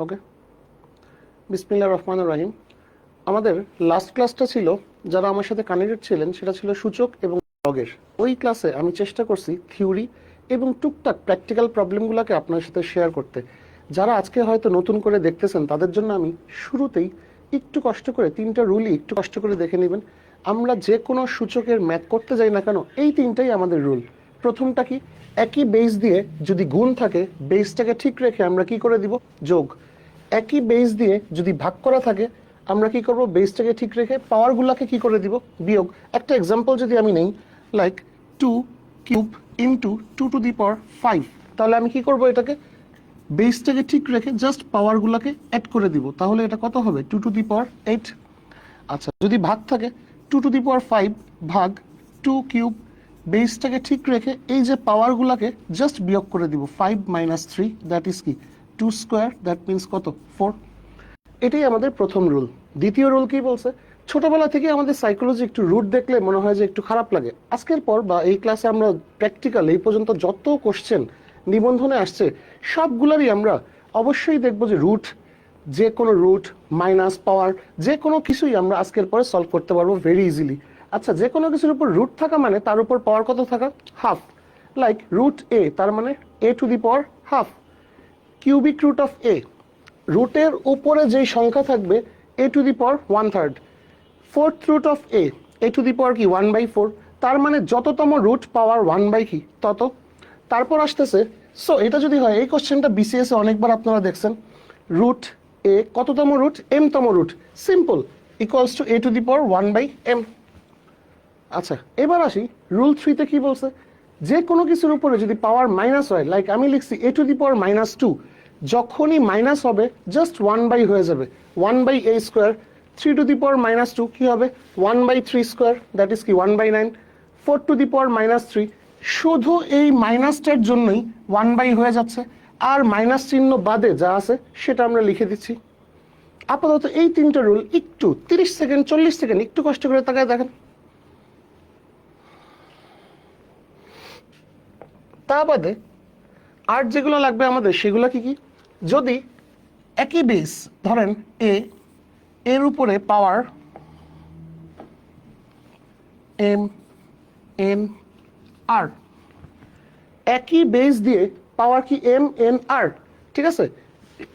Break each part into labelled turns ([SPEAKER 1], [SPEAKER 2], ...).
[SPEAKER 1] ওকে, বিসমিল্লাহির রহমানির রহিম। আমাদের লাস্ট ক্লাসটা ছিল, যারা আমার সাথে কানেক্টেড ছিলেন, সেটা ছিল সূচক এবং লগের। ওই ক্লাসে আমি চেষ্টা করছি থিওরি এবং টুকটাক প্র্যাকটিক্যাল প্রবলেমগুলোকে আপনার সাথে শেয়ার করতে। যারা আজকে হয়তো নতুন করে দেখতেছেন তাদের জন্য আমি শুরুতেই একটু কষ্ট করে তিনটা রুলই একটু কষ্ট করে দেখে নেবেন। আমরা যে কোনো সূচকের ম্যাথ করতে যাই না কেন, এই তিনটাই আমাদের রুল। প্রথমটা কি, একই বেস দিয়ে যদি গুণ থাকে, বেসটাকে ঠিক রেখে আমরা কি করে দিব, যোগ। একই বেস দিয়ে যদি ভাগ করা থাকে, আমরা কি করব, বেসটাকে ঠিক রেখে পাওয়ারগুলোকে কি করে দিব, বিয়োগ। একটা এক্সাম্পল যদি আমি নেই, like 2 cube into 2 to the power 5, তাহলে আমি কি করব, এটাকে বেসটাকে ঠিক রেখে জাস্ট পাওয়ারগুলোকে অ্যাড করে দিব, তাহলে এটা কত হবে, 2 টু দি পাওয়ার 8। আচ্ছা, যদি ভাগ থাকে 2 টু দি পাওয়ার 5 ভাগ 2 কিউব, বেসটাকে ঠিক রেখে এই যে পাওয়ারগুলোকে জাস্ট বিয়োগ করে দিব, 5 মাইনাস 3 দ্যাট ইজ কি 2 স্কোয়ার, দ্যাট মিনস কত, 4। এটাই আমাদের প্রথম রুল। দ্বিতীয় রুল কি বলছে, ছোটবেলা থেকে আমাদের সাইকোলজি একটু রুট দেখলে মনে হয় যে একটু খারাপ লাগে। আজকের পর বা এই ক্লাসে আমরা প্র্যাকটিক্যাল এই পর্যন্ত যত কোশ্চেন নিবন্ধনে আসছে সবগুলোরই আমরা অবশ্যই দেখব যে রুট, যে কোনো রুট, মাইনাস, পাওয়ার, যে কোনো কিছুই আমরা আজকের পরে সলভ করতে পারবো ভেরি ইজিলি। আচ্ছা, যে কোনো কিছুর উপর রুট থাকা মানে তার উপর পাওয়ার কত থাকা, হাফ। লাইক রুট এ, তার মানে a to the power half. Cubic root of a, রুটের উপরে যেই সংখ্যা থাকবে a to the power 1/3। Fourth root of a to the power কি 1/4, তার মানে যততম রুট পাওয়ার 1 কি তত। তারপর আসতেছে, সো এটা যদি হয়, এই কোশ্চেনটা বিসিএস এ অনেকবার আপনারা দেখছেন, রুট এ কততম রুট, এম তম root, simple, equals to a to the power 1/m। আচ্ছা, এবার আসি রুল 3তে কি বলছে, যে কোনো কিছুর উপরে যদি পাওয়ার মাইনাস হয়, লাইক আমি লিখছি এ টু দি পাওয়ার -2, যখনই মাইনাস হবে জাস্ট 1 হয়ে যাবে, 1/a স্কোয়ার। 3 টু দি পাওয়ার -2 কি হবে, 1/3 স্কোয়ার, দ্যাট ইজ কি 1/9। 4 টু দি পাওয়ার -3, শুধু এই মাইনাসটার জন্যই 1 হয়ে যাচ্ছে, আর মাইনাস চিহ্ন বাদে যা আছে সেটা আমরা লিখে দিচ্ছি। আপাতত এই তিনটা রুল একটু 30 সেকেন্ড 40 সেকেন্ড একটু কষ্ট করে তাকায় দেখেন। তা বাদে আর যেগুলো লাগবে আমাদের সেগুলো কি কি, যদি একই বেস ধরেন এ, এর উপরে পাওয়ার এম এন আর, একই বেস দিয়ে পাওয়ার কি এম এন আর, ঠিক আছে।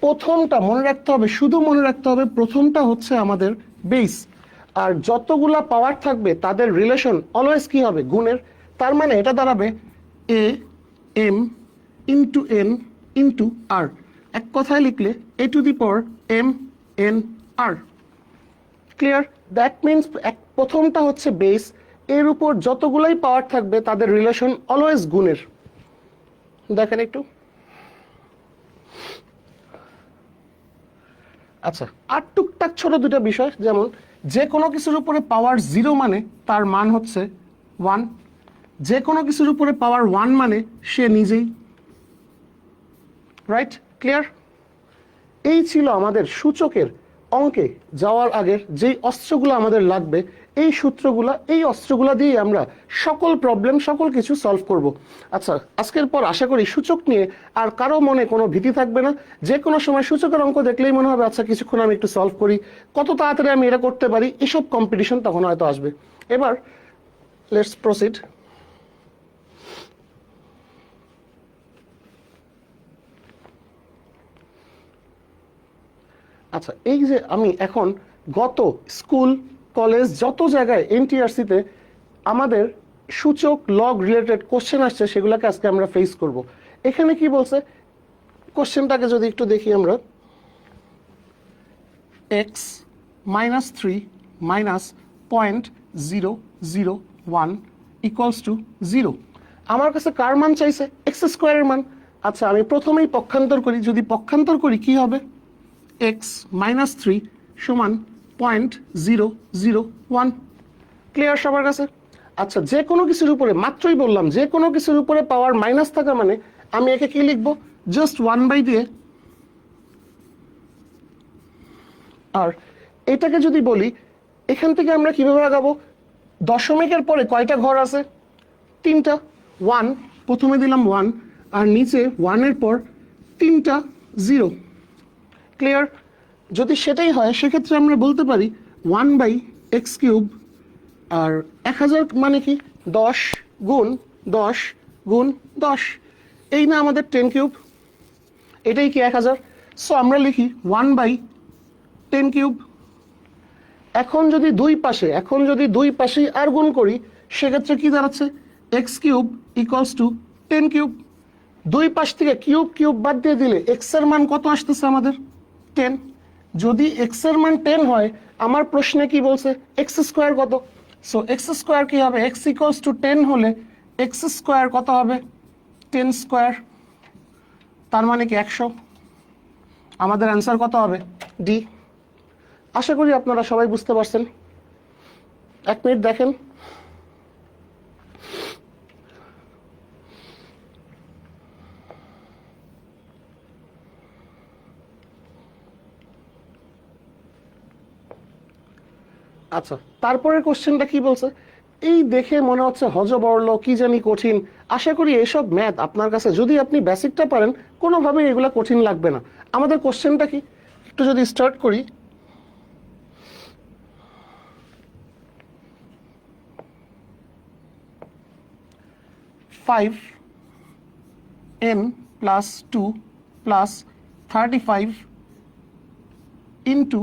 [SPEAKER 1] প্রথমটা মনে রাখতে হবে, শুধু মনে রাখতে হবে প্রথমটা হচ্ছে আমাদের বেস, আর যতগুলা পাওয়ার থাকবে তাদের রিলেশন অলওয়েজ কি হবে, গুণের। তার মানে এটা দাঁড়াবে a m into n into r, এক কথায় লিখলে a to the power m n r. Clear? That means প্রথমটা হচ্ছে বেস, এর উপর যতগুলাই পাওয়ার থাকবে তাদের রিলেশন অলওয়েজ গুণের। দেখেন একটু। আচ্ছা, আর টুকটাক ছোট দুটো বিষয়, যেমন যে কোনো কিছুর উপরে পাওয়ার 0 মানে তার মান হচ্ছে 1, যে কোনো কিছুর উপরে পাওয়ার 1 মানে সে নিজেই। রাইট? ক্লিয়ার? এই ছিল আমাদের সূচকের অঙ্কে যাওয়ার আগের যেই অস্ত্রগুলো আমাদের লাগবে, এই সূত্রগুলা, এই অস্ত্রগুলা দিয়ে আমরা সকল প্রবলেম, সকল কিছু সলভ করব। আচ্ছা, আজকের পর আশা করি সূচক নিয়ে আর কারো মনে কোনো ভীতি থাকবে না। যে কোনো সময় সূচকের অঙ্ক দেখলেই মনে হবে আচ্ছা কিছুক্ষণ আমি একটু সলভ করি, কত তাড়াতাড়ি আমি এটা করতে পারি, এসব কম্পিটিশন তখন হয়তো আসবে। এবার লেটস প্রসিড। আচ্ছা, এই যে আমি এখন গত স্কুল কলেজ যত জায়গায় এনটিআরসিতে আমাদের সূচক লগ রিলেটেড কোশ্চেন আসছে সেগুলোকে আজকে আমরা ফেস করব। এখানে কি বলছে, কোশ্চেনটাকে যদি একটু দেখি আমরা, x - 3 - 0.001 ইকুয়ালস টু 0। আমার কাছে কার মান চাইছে, এক্স স্কোয়ারের মান। আচ্ছা, আমি প্রথমেই পক্ষান্তর করি, যদি পক্ষান্তর করি কি হবে, x - 3 সমান 0.001। ক্লিয়ার সবার কাছে? আচ্ছা, যে কোনো কিছুর উপরে, মাত্রই বললাম যে কোনো কিছুর উপরে পাওয়ার মাইনাস থাকা মানে আমি একে কি লিখবো, জাস্ট 1 দিয়ে। আর এটাকে যদি বলি, এখান থেকে আমরা কিভাবে আগাবো, দশমিকের পরে কয়টা ঘর আছে, 3টা। 1 প্রথমে দিলাম 1, আর নিচে 1-এর পর 3টা 0। ক্লিয়ার? যদি সেটাই হয় সেক্ষেত্রে আমরা বলতে পারি 1/x³ আর 1000 মানে কি 10 গুণ 10 গুণ 10, এই না আমাদের 10³ এটাই কি 1000। সো আমরা লিখি 1/10³। এখন যদি দুই পাশে আর গুণ করি সেক্ষেত্রে কি দাঁড়াচ্ছে x³ = 10³। দুই পাশ থেকে কিউব বাদ দিয়ে দিলে এক্স এর মান কত আসতেছে আমাদের 10। যদি এক্স এর মান 10 হয় আমার প্রশ্নে কি বলছে x² কত, সো x² কি হবে x = 10 হলে x² কত হবে 10², তার মানে কি 100। আমাদের অ্যান্সার কত হবে ডি। আশা করি আপনারা সবাই বুঝতে পারছেন। 1 মিনিট দেখেন। আচ্ছা, তারপরের কোশ্চেনটা কি বলছে, এই দেখে মনে হচ্ছে হযবরল কি জানি কঠিন। আশা করি এসব ম্যাথ আপনার কাছে যদি আপনি বেসিকটা পারেন কোনোভাবেই এগুলো কঠিন লাগবে না। আমাদের কোশ্চেনটা কি একটু যদি স্টার্ট করি, 5n + 2 + 35 into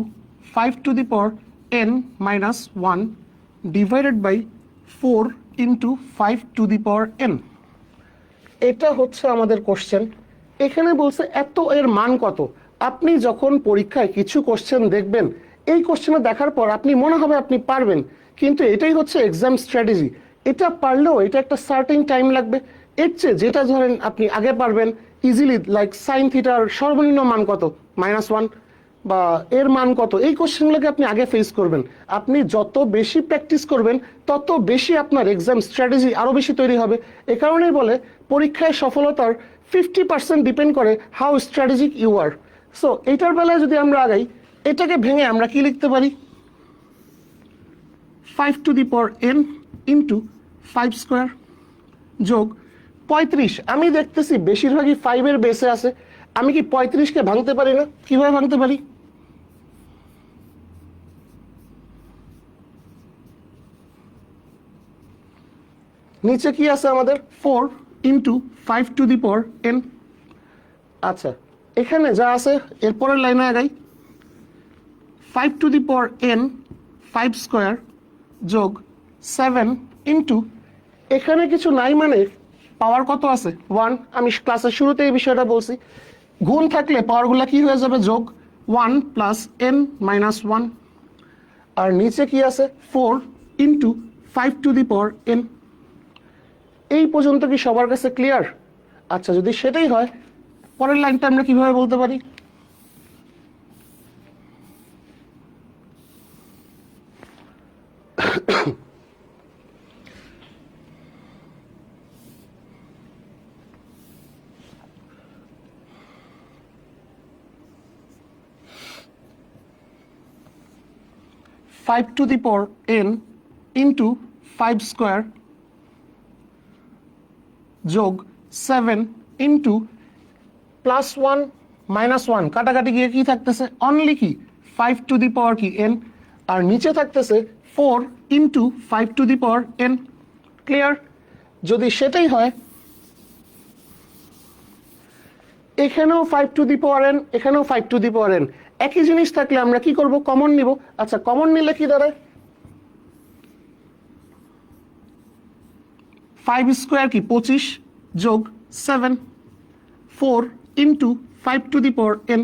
[SPEAKER 1] 5n - 1 divided by 4 into 5n। এটা হচ্ছে আমাদের কোশ্চেন। এখানে বলছে এত এর মান কত। আপনি যখন পরীক্ষায় কিছু কোশ্চেন দেখবেন এই কোশ্চেনে দেখার পর আপনি মনে হবে আপনি পারবেন, কিন্তু এটাই হচ্ছে এক্সাম স্ট্র্যাটেজি। এটা পারলেও এটা একটা সার্টেন টাইম লাগবে। এর চেয়ে যেটা ধরেন আপনি আগে পারবেন ইজিলি, লাইক সাইন থিটার সর্বনিম্ন মান কত -1 বা এর মান কত, এই কোশ্চেনগুলোকে আপনি আগে ফেস করবেন। আপনি যত বেশি প্র্যাকটিস করবেন তত বেশি আপনার এক্সাম স্ট্র্যাটেজি আরও বেশি তৈরি হবে। এ কারণেই বলে পরীক্ষায় সফলতার 50% ডিপেন্ড করে how strategic you are. So এইটার বেলায় যদি আমরা আগাই, এটাকে ভেঙে আমরা কি লিখতে পারি 5n × 5² যোগ 35। আমি দেখতেছি বেশিরভাগই 5 এর বেসে আছে, আমি কি 35কে ভাঙতে পারি না? কিভাবে ভাঙতে পারি, নিচে কি আছে আমাদের 4 × 5n। আচ্ছা, এখানে যা আছে এরপরের লাইনে আগাই 5n 5² যোগ 7 × এখানে কিছু নাই মানে পাওয়ার কত আছে 1। আমি ক্লাসের শুরুতে এই বিষয়টা বলছি, গুণ থাকলে পাওয়ারগুলো কি হয়ে যাবে যোগ 1 + n - 1। আর নিচে কি আছে 4 × 5n। এই পর্যন্ত কি সবার কাছে ক্লিয়ার? আচ্ছা, যদি সেটাই হয় পরের লাইনটা আমরা কিভাবে বলতে পারি, 5n × 5² যোগ 7 × +1 - 1 কাটাকাটি গিয়ে কি থাকতেছে অনলি কি 5 কি n, আর নিচে থাকতেছে 4 × 5n। ক্লিয়ার? যদি সেটাই হয় এখানেও 5n এখানেও 5n, একই জিনিস থাকলে আমরা কি করব কমন নিব। আচ্ছা, কমন নিলে কি দাঁড়ায় 5² কি 25 যোগ 7 4 × 5n।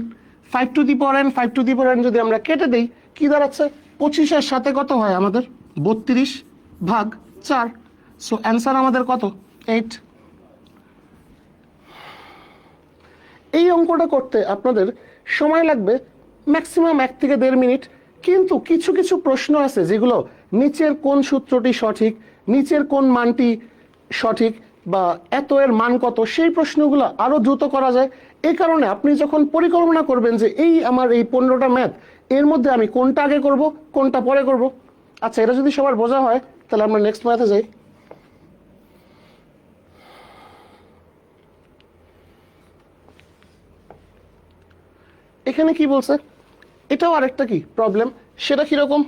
[SPEAKER 1] 5n যদি আমরা কেটে দেই কি দাঁড়াচ্ছে 25 এর সাথে কত হয় আমাদের 32/4। সো অ্যান্সার আমাদের কত 8। এই অঙ্কটা করতে আপনাদের সময় লাগবে ম্যাক্সিমাম 1 থেকে 1.5 মিনিট। কিন্তু কিছু কিছু প্রশ্ন আছে যেগুলো নিচের কোন সূত্রটি সঠিক, নিচের কোন মানটি সঠিক, বা এত এর মান কত, সেই প্রশ্নগুলো আরো দ্রুত করা যায়। এই কারণে আপনি যখন পরিকল্পনা করবেন যে এই আমার এই 15টা ম্যাথ, এর মধ্যে আমি কোনটা আগে করব কোনটা পরে করব। আচ্ছা, এটা যদি সবার বোঝা হয় তাহলে আমরা নেক্সট ম্যাথে যাই। এখানে কি বলছে, এটাও আরেকটা কি প্রবলেম, সেটা কিরকম,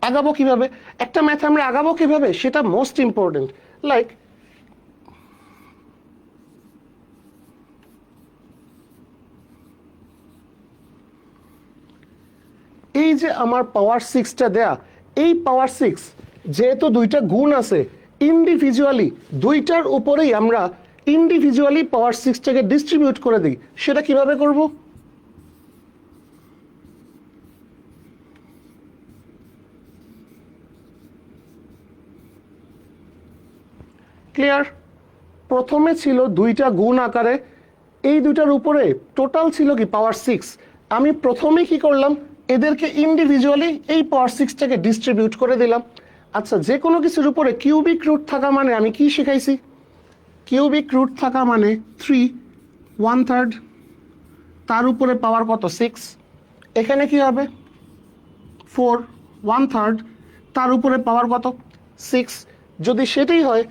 [SPEAKER 1] আগাবো কিভাবে, একটা ম্যাথ আমরা আগাবো কিভাবে সেটা মোস্ট ইম্পর্টেন্ট। লাইক এই যে আমার পাওয়ার সিক্সটা দেয়া, এই পাওয়ার সিক্স যেহেতু দুইটা গুণ আছে, ইন্ডিভিজুয়ালি দুইটার উপরেই আমরা ইন্ডিভিজুয়ালি পাওয়ার সিক্সটাকে ডিস্ট্রিবিউট করে দিই। সেটা কিভাবে করব, ক্লিয়ার? প্রথমে ছিল দুইটা গুণ আকারে, এই দুইটার উপরে টোটাল ছিল কি পাওয়ার সিক্স। আমি প্রথমে কি করলাম, এদেরকে ইন্ডিভিজুয়ালি এই পাওয়ার সিক্সটাকে ডিস্ট্রিবিউট করে দিলাম। আচ্ছা, যে কোনো কিছুর উপরে কিউবিক রুট থাকা মানে আমি কি শিখাইছি, কিউবিক রুট থাকা মানে 3/1/3, তার উপরে পাওয়ার কত, 6। এখানে কি হবে 4/1/3, তার উপরে পাওয়ার কত, 6। যদি সেটাই হয়,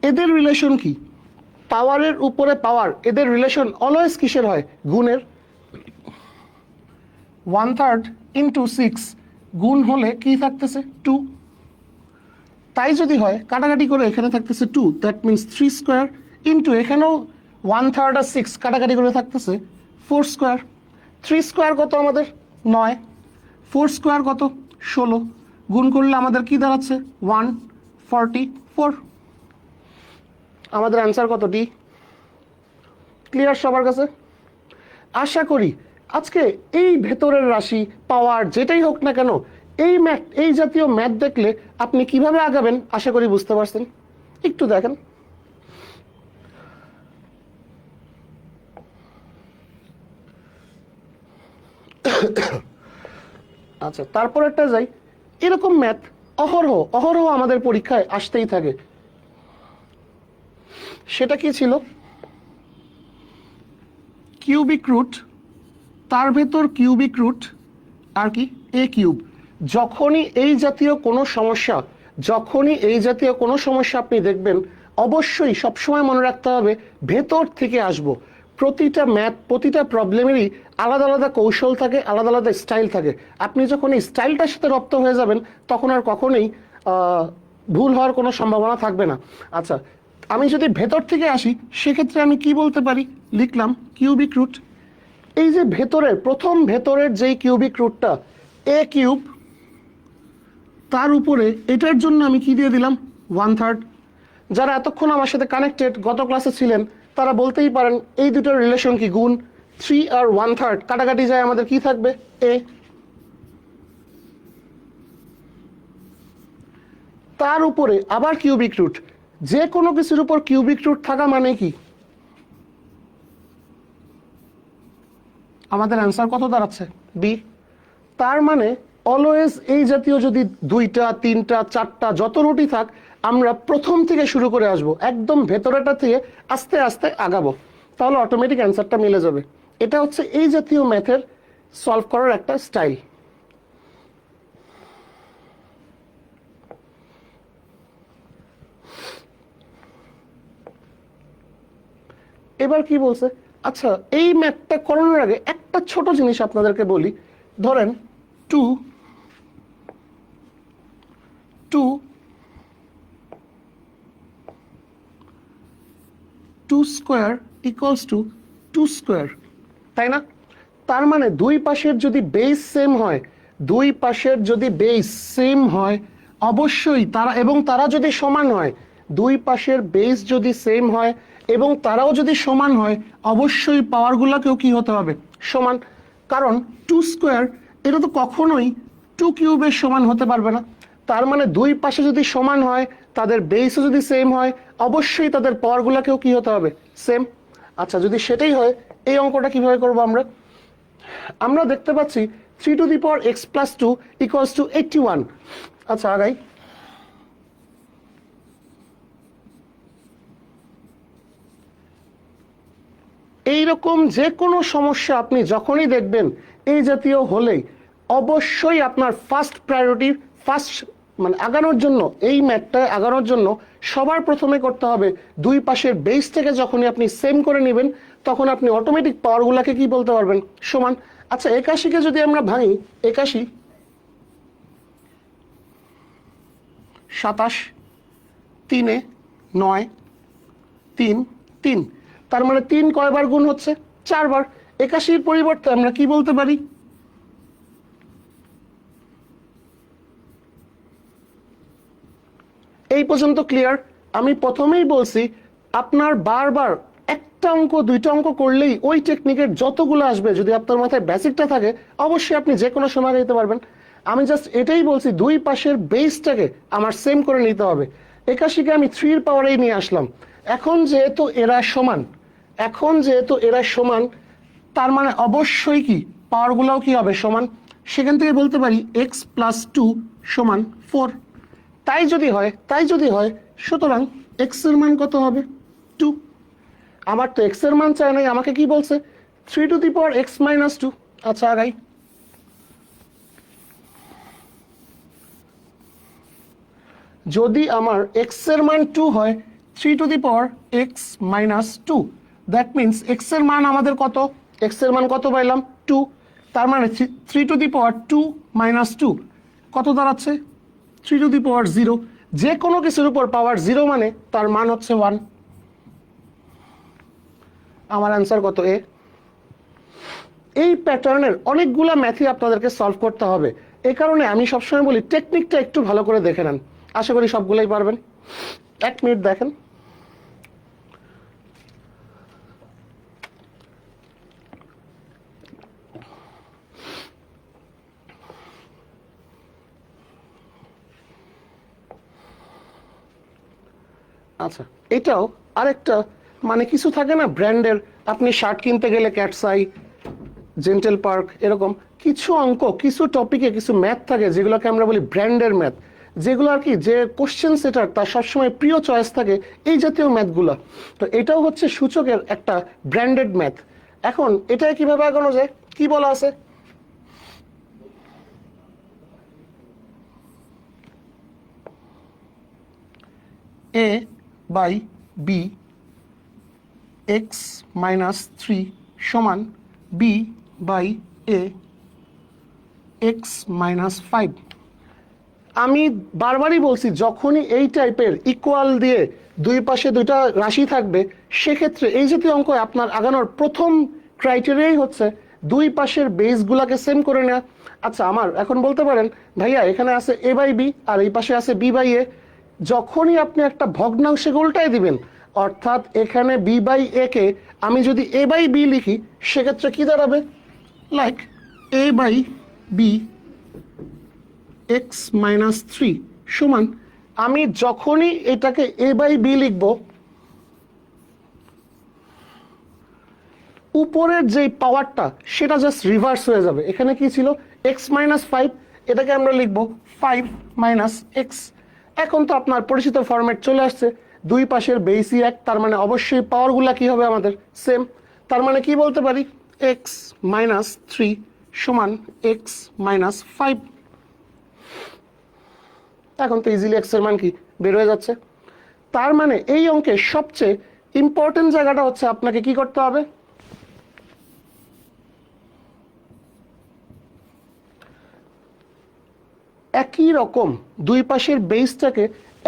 [SPEAKER 1] এদের রিলেশন কি, পাওয়ারের উপরে পাওয়ার, এদের রিলেশন অলওয়েজ কিসের হয়, গুণের। 1/3 ইন্টু 6 গুণ হলে কি থাকতেছে, 2। তাই যদি হয় কাটাকাটি করে এখানে থাকতেছে 2, দ্যাট মিনস 3 স্কোয়ার ইন্টু এখানেও 1/3 আর 6 কাটাকাটি করে থাকতেছে 4 স্কোয়ার। 3 স্কোয়ার কত আমাদের 9, 4 স্কোয়ার কত 16, গুণ করলে আমাদের কি দাঁড়াচ্ছে 144। আমাদের অ্যান্সার কত, ডি। ক্লিয়ার সবার কাছে? আশা করি আজকে এই ভেতরের রাশি পাওয়ার যেটাই হোক না কেন, এই ম্যাথ, এই জাতীয় ম্যাথ দেখলে আপনি কিভাবে আগাবেন আশা করি বুঝতে পারছেন। একটু দেখেন, আচ্ছা তারপর একটা যাই, এরকম ম্যাথ অহরহ অহরহ আমাদের পরীক্ষায় আসতেই থাকে। সেটা কি ছিল, কিউবিক রুট, তার ভেতর কিউবিক রুট আর কি এ কিউব। যখনই এই জাতীয় কোনো সমস্যা, যখনই এই জাতীয় কোনো সমস্যা আপনি দেখবেন, অবশ্যই সবসময় মনে রাখতে হবে ভেতর থেকে আসবো। প্রতিটা ম্যাথ, প্রতিটা প্রবলেমেরই আলাদা আলাদা কৌশল থাকে, আলাদা আলাদা স্টাইল থাকে। আপনি যখন এই স্টাইলটার সাথে রপ্ত হয়ে যাবেন তখন আর কখনোই ভুল হওয়ার কোনো সম্ভাবনা থাকবে না। আচ্ছা, আমি যদি ভেতর থেকে আসি সেক্ষেত্রে আমি কি বলতে পারি, লিখলাম কিউবিক রুট, এই যে ভেতরের প্রথম ভেতরের যেই কিউবিক রুটটা এ কিউব, তার উপরে এটার জন্য আমি কি দিয়ে দিলাম 1/3। যারা এতক্ষণ আমার সাথে কানেক্টেড গত ক্লাসে ছিলেন তারা বলতেই পারেন এই দুটোর রিলেশন কি, গুণ। 3 আর 1/3 কাটাকাটি যায়, আমাদের কি থাকবে এ। তার উপরে আবার কিউবিক রুট, যে কোনো কিছুর উপর কিউবিক রুট থাকা মানে কি, আমাদের অ্যান্সার কত দাঁড়াচ্ছে, বি। তার মানে অলওয়েজ এই জাতীয় যদি 2টা 3টা 4টা যত রুটই থাক, আমরা প্রথম থেকে শুরু করে আসব, একদম ভেতরেটা থেকে আস্তে আস্তে আগাবো, তাহলে অটোমেটিক অ্যান্সারটা মিলে যাবে। এটা হচ্ছে এই জাতীয় ম্যাথের সলভ করার একটা স্টাইল। এবার কি বলছে, আচ্ছা এই ম্যাথটা করানোর আগে একটা ছোট জিনিস আপনাদেরকে বলি। ধরেন 2 স্কোয়ার ইকুয়ালস টু 2 স্কোয়ার, তাই না? তার মানে দুই পাশের যদি বেস সেম হয়, দুই পাশের যদি বেস সেম হয় অবশ্যই তারা, এবং তারা যদি সমান হয়, দুই পাশের বেস যদি সেম হয় এবং তারাও যদি সমান হয়, অবশ্যই পাওয়ারগুলোকেও কি হতে হবে, সমান। কারণ 2 স্কোয়ার এটা তো কখনোই 2 কিউবের সমান হতে পারবে না। তার মানে দুই পাশে যদি সমান হয়, তাদের বেসও যদি সেম হয়, অবশ্যই তাদের পাওয়ারগুলোকেও কি হতে হবে, সেম। আচ্ছা, যদি সেটাই হয় এই অঙ্কটা কিভাবে করব আমরা, আমরা দেখতে পাচ্ছি 3 to the power x plus 2 equals to 81। আচ্ছা আগাই, এইরকম যে কোনো সমস্যা আপনি যখনই দেখবেন এই জাতীয় হলেই অবশ্যই আপনার ফার্স্ট প্রায়োরিটি, ফার্স্ট মানে আগানোর জন্য, এই ম্যাথটা আগানোর জন্য সবার প্রথমে করতে হবে দুই পাশের বেস থেকে যখনই আপনি সেম করে নেবেন তখন আপনি অটোমেটিক পাওয়ারগুলোকে কি বলতে পারবেন, সমান। আচ্ছা 81-কে যদি আমরা ভাঙি, 81 27 3-এ 9 3 3, তার মানে 3 কয়বার গুণ হচ্ছে? 4 বার। 81-র পরিবর্তে আমরা কি বলতে পারি? এই পর্যন্ত ক্লিয়ার? আমি প্রথমেই বলছি আপনার বারবার একটা অঙ্ক দুইটা অঙ্ক করলেই ওই টেকনিকের যতগুলো আসবে, যদি আপনার মাথায় বেসিকটা থাকে অবশ্যই আপনি যে কোনো সময় দিতে পারবেন। আমি জাস্ট এটাই বলছি দুই পাশের বেসটাকে আমার সেম করে নিতে হবে। 81-কে আমি 3-র পাওয়ারেই নিয়ে আসলাম। এখন যেহেতু এরা সমান, তার মানে অবশ্যই কি পাওয়ারগুলোও কি হবে? সমান। সেখান থেকে বলতে পারি x + 2 = 4। তাই যদি হয় সুতরাং x এর মান কত হবে? 2। আমার তো x এর মান চাই নাই, আমাকে কি বলছে? 3x - 2। আচ্ছা আগাই। যদি আমার x এর মান 2 হয়, 3x - 2, দ্যাট মিনস x এর মান আমাদের কত? x এর মান কত পাইলাম? 2। তার মানে 3(2 - 2) কত দাঁড়াচ্ছে? 3(0). যে কোনো কিছুর উপর পাওয়ার 0 মানে তার মান হচ্ছে 1। আমার অ্যান্সার কত? এ। এই প্যাটার্নের অনেকগুলা ম্যাথই আপনাদেরকে সলভ করতে হবে। এই কারণে আমি সবসময় বলি টেকনিকটা একটু ভালো করে দেখে নেন, আশা করি সবগুলাই পারবেন। 1 মিনিট দেখেন। আচ্ছা এটাও আরেকটা, মানে কিছু থাকে না ব্র্যান্ডের, আপনি শার্ট কিনতে গেলে ক্যাটসাই, জেন্টেল পার্ক, এরকম কিছু অঙ্ক কিছু টপিকে কিছু ম্যাথ থাকে যেগুলোকে আমরা বলি ব্র্যান্ডের ম্যাথ, যেগুলো আর কি যে কোশ্চেন সেটার তার সবসময় প্রিয় চয়েস থাকে এই জাতীয় ম্যাথগুলো। তো এটাও হচ্ছে সূচকের একটা ব্র্যান্ডেড ম্যাথ। এখন এটা কিভাবে আগানো যায়? কি বলা আছে? a/b x - 3 = b/a x - 5। আমি বারবারই বলছি যখনই এই টাইপের ইকুয়াল দিয়ে দুই পাশে দুইটা রাশি থাকবে, সেক্ষেত্রে এই জাতীয় অঙ্ক আপনার আগানোর প্রথম ক্রাইটেরিয়াই হচ্ছে দুই পাশের বেসগুলোকে সেম করে নেওয়া। আচ্ছা আমার এখন বলতে পারেন ভাইয়া এখানে আছে a/b আর এই পাশে আছে b/a, যখনই আপনি একটা ভগ্নাংশে উল্টায় দিবেন, অর্থাৎ এখানে b/a কে আমি যদি a/b লিখি, সেক্ষেত্রে কি দাঁড়াবে? লাইক a/b x - 3 সমান, আমি যখনই এটাকে a/b লিখব, উপরের যে পাওয়ারটা সেটা জাস্ট রিভার্স হয়ে যাবে। এখানে কি ছিল? x - 5, এটাকে আমরা লিখব 5 - x। এখন তো আপনার পরিচিত ফরম্যাট চলে আসছে, দুই পাশের বেসই এক, তার মানে অবশ্যই পাওয়ারগুলা কি হবে আমাদের? সেম। তার মানে কি বলতে পারি? x - 3 = x - 5। এখন তো ইজিলি x এর মান কি বের হয়ে যাচ্ছে। তার মানে এই অঙ্কের সবচেয়ে ইম্পর্টেন্ট জায়গাটা হচ্ছে আপনাকে কি করতে হবে? একই রকম দুই পাশের বেসটাকে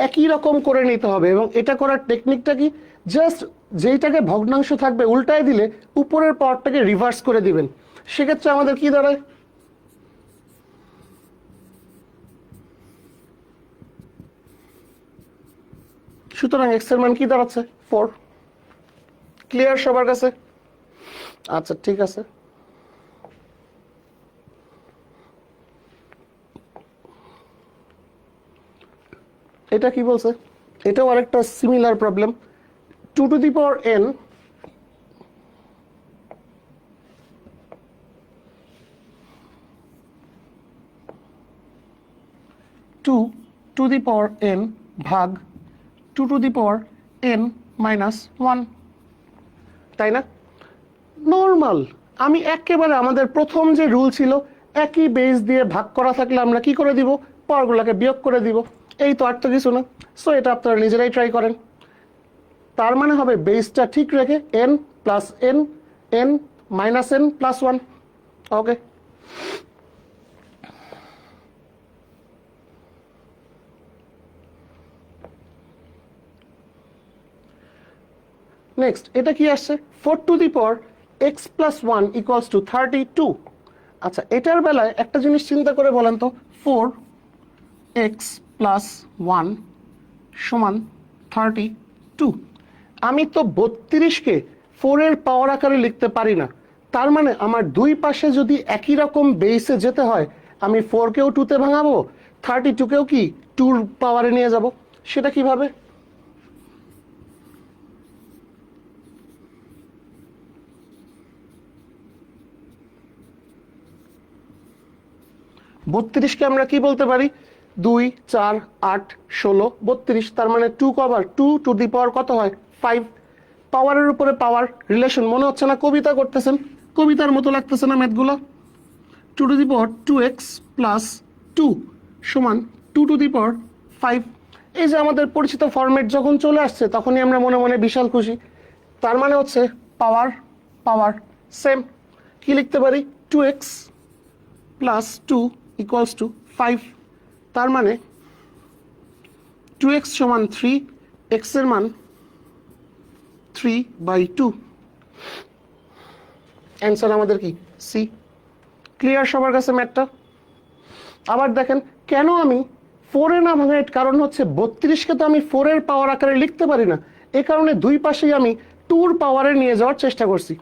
[SPEAKER 1] একই রকম করে নিতে হবে, এবং এটা করার টেকনিকটা কি? জাস্ট যেইটাকে ভগ্নাংশ থাকবে উল্টায় দিলে উপরের পাওয়ারটাকে রিভার্স করে দিবেন। সেক্ষেত্রে আমাদের কি দাঁড়ায়? সুতরাং x এর মান কি দাঁড়াচ্ছে? 4। ক্লিয়ার সবার কাছে? আচ্ছা ঠিক আছে। এটা কি বলছে? এটাও আরেকটা সিমিলার প্রবলেম। 2n 2n ভাগ 2n - 1, তাই না? নর্মাল। আমি একেবারে আমাদের প্রথম যে রুল ছিল, একই বেস দিয়ে ভাগ করা থাকলে আমরা কি করে দিব? পাওয়ারগুলোকে বিয়োগ করে দিব। এই তো, আর তো কিছু না। সো এটা আপনারা নিজেরাই ট্রাই করেন। তার মানে হবে বেসটা ঠিক রেখে n + n n - n + 1। ওকে, নেক্সট এটা কি আসছে 4 two the power x plus 1 equals to 32। আচ্ছা, এটার বেলায় একটা জিনিস চিন্তা করে বলেন তো, 4x প্লাস 1 সমান 32। আমি তো 32কে 4 এর পাওয়ার আকারে লিখতে পারি না। তার মানে আমার দুই পাশে যদি একই রকম বেসে যেতে হয়, আমি 4কেও 2তে ভাঙাবো, 32কেও কি 2 পাওয়ারে নিয়ে যাব। সেটা কিভাবে? 32কে আমরা কি বলতে পারি, 2 4 8 16 32, তার মানে 2 কভার 2 টু দি পাওয়ার কত হয় 5। পাওয়ারের উপরে পাওয়ার রিলেশন, মনে হচ্ছে না কবিতা করতেছেন? কবিতার মতো লাগতেছে না ম্যাথগুলো? 2 to the power 2x plus 2 সমান 2 টু দি পাওয়ার 5। এই যে আমাদের পরিচিত ফরম্যাট যখন চলে আসছে তখনই আমরা মনে মনে বিশাল খুশি। তার মানে হচ্ছে পাওয়ার পাওয়ার সেম। কি লিখতে পারি, 2x প্লাস 2 ইকুয়ালস টু 5। তার মানে 2x সমান 3, x এর মান 3/2। অ্যান্সার আমাদের কি সি। ক্লিয়ার সবার কাছে ম্যাথটা? আবার দেখেন কেন আমি 4 এ না ভাঙাই, কারণ হচ্ছে 32কে তো আমি 4 এর পাওয়ার আকারে লিখতে পারি না, এই কারণে দুই পাশেই আমি 2 এর পাওয়ারে নিয়ে যাওয়ার চেষ্টা করছি।